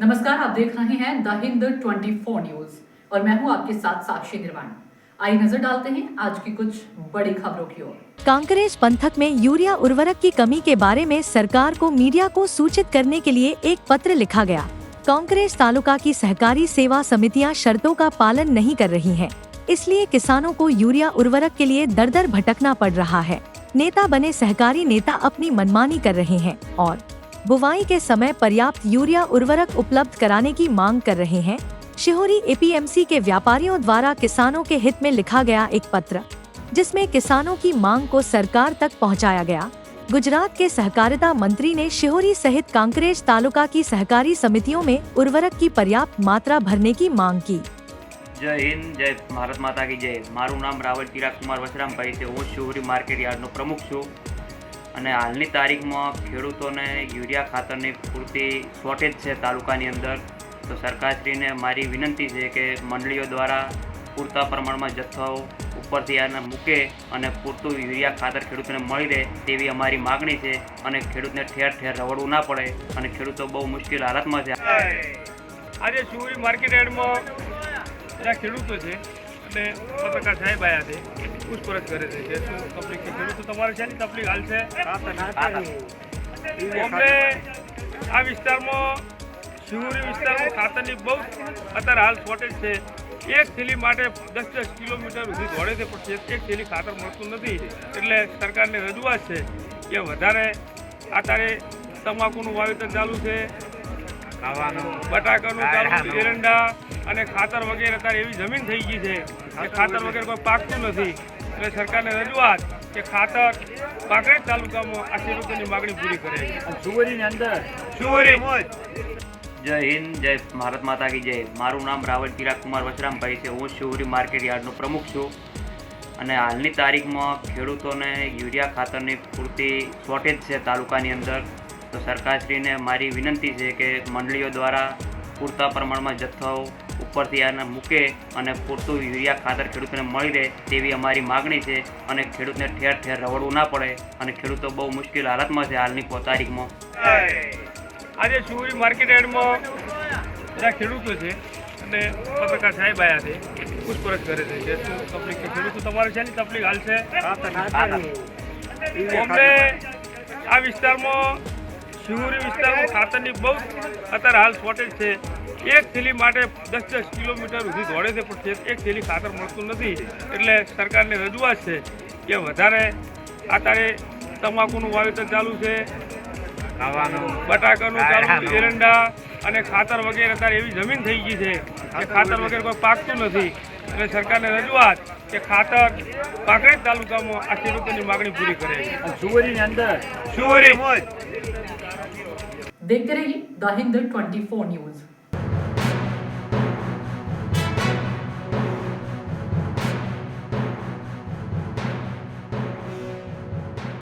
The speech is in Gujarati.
नमस्कार, आप देख रहे हैं द हिंद 24 न्यूज और मैं हूं आपके साथ साक्षी निर्वाण। आइए नजर डालते हैं आज की कुछ बड़ी खबरों की ओर। कांकरेज पंथक में यूरिया उर्वरक की कमी के बारे में सरकार को मीडिया को सूचित करने के लिए एक पत्र लिखा गया। कांकरेज तालुका की सहकारी सेवा समितियां शर्तों का पालन नहीं कर रही हैं, इसलिए किसानों को यूरिया उर्वरक के लिए दर दर भटकना पड़ रहा है। नेता बने सहकारी नेता अपनी मनमानी कर रहे हैं और बुवाई के समय पर्याप्त यूरिया उर्वरक उपलब्ध कराने की मांग कर रहे हैं। शिहोरी एपीएमसी के व्यापारियों द्वारा किसानों के हित में लिखा गया एक पत्र, जिसमें किसानों की मांग को सरकार तक पहुंचाया गया। गुजरात के सहकारिता मंत्री ने शिहोरी सहित कांकरेज तालुका की सहकारी समितियों में उर्वरक की पर्याप्त मात्रा भरने की मांग की। जय हिंद, जय भारत माता की जय। मारू नाम रावल चिराग कुमार वसरामભાઈ છે। હું શિહોરી માર્કેટ યાર્ડનો પ્રમુખ છું અને હાલની તારીખમાં ખેડૂતોને યુરિયા ખાતરની પૂરતી શોર્ટેજ છે તાલુકાની અંદર। તો સરકારશ્રીને મારી વિનંતી છે કે મંડળીઓ દ્વારા પૂરતા પ્રમાણમાં જથ્થો ઉપરથી આને મૂકે અને પૂરતું યુરિયા ખાતર ખેડૂતોને મળી રહે તેવી અમારી માગણી છે અને ખેડૂતને ઠેર ઠેર રવડવું ના પડે અને ખેડૂતો બહુ મુશ્કેલ હાલતમાં છે। આજે શિહોરી માર્કેટ યાર્ડમાં બધા ખેડૂતો છે અને પત્રકાર સાહેબ આવ્યા છે, પૂછપરછ કરે છે કે શું તકલીફ છે, ખેડૂતો તમારે છે ને તકલીફ હાલ છે। અમને આ વિસ્તારમાં શિહોરી વિસ્તારમાં ખાતરની બહુ અત્યારે હાલ શોર્ટેજ છે। એક થેલી માટે 10-10 કિલોમીટર સુધી દોડે છે, પણ એક થેલી ખાતર મળતું નથી। એટલે સરકારને રજૂઆત છે કે વધારે અત્યારે તમાકુનું વાવેતર ચાલુ છે, બટાકાનું ચાલુ, એરંડા અને ખાતર વગેરે અત્યારે એવી જમીન થઈ ગઈ છે કે ખાતર વગેરે કોઈ પાકતું નથી। એટલે સરકારને રજૂઆત કે ખાતર કાંકરેજ તાલુકામાં આ ખેડૂતોની માગણી પૂરી કરે। શિહોરીની અંદર શિહોરી જય હિન્દ, જય ભારત માતા की જય। મારું નામ રાવલ ચિરાગ કુમાર વસરામભાઈ છે। હું શિહોરી માર્કેટ યાર્ડનો પ્રમુખ છું અને હાલની તારીખમાં ખેડૂતોને યુરિયા ખાતરની પૂરતી શોર્ટેજ છે તાલુકાની અંદર। તો સરકારશ્રીને મારી વિનંતી છે કે મંડળીઓ દ્વારા પૂરતા પ્રમાણમાં જથ્થો ઉપરથી આને મૂકે અને પૂરતું યુરિયા ખાતર ખેડૂતોને મળી રહે તેવી અમારી માગણી છે અને ખેડૂતને ઠેર ઠેર રવડવું ના પડે અને ખેડૂતો બહુ મુશ્કેલ હાલતમાં છે હાલની તારીખમાં। આજે શિહોરી માર્કેટ યાર્ડમાં બધા ખેડૂતો છે અને પત્રકાર સાહેબ આવ્યા છે, પૂછપરછ કરે છે કે શું તકલીફ છે, ખેડૂતો તમારે છે ને તકલીફ હાલ છે। અમને આ વિસ્તારમાં શિહોરી વિસ્તારમાં ખાતરની બહુ અત્યારે હાલ શોર્ટેજ છે। એક થેલી માટે 10-10 કિલોમીટર સુધી દોડે છે, પણ એક થેલી ખાતર મળતું નથી। એટલે સરકારને રજૂઆત છે કે વધારે અત્યારે તમાકુનું વાવેતર ચાલુ છે, બટાકાનું ચાલુ, એરંડા અને ખાતર વગેરે અત્યારે એવી જમીન થઈ ગઈ છે કે ખાતર વગેરે કોઈ પાકતું નથી। એટલે સરકારને રજૂઆત કે ખાતર કાંકરેજ તાલુકામાં આ ખેડૂતોની માગણી પૂરી કરે। શિહોરીની અંદર શિહોરી देखते रहिए द हिंद 24 न्यूज।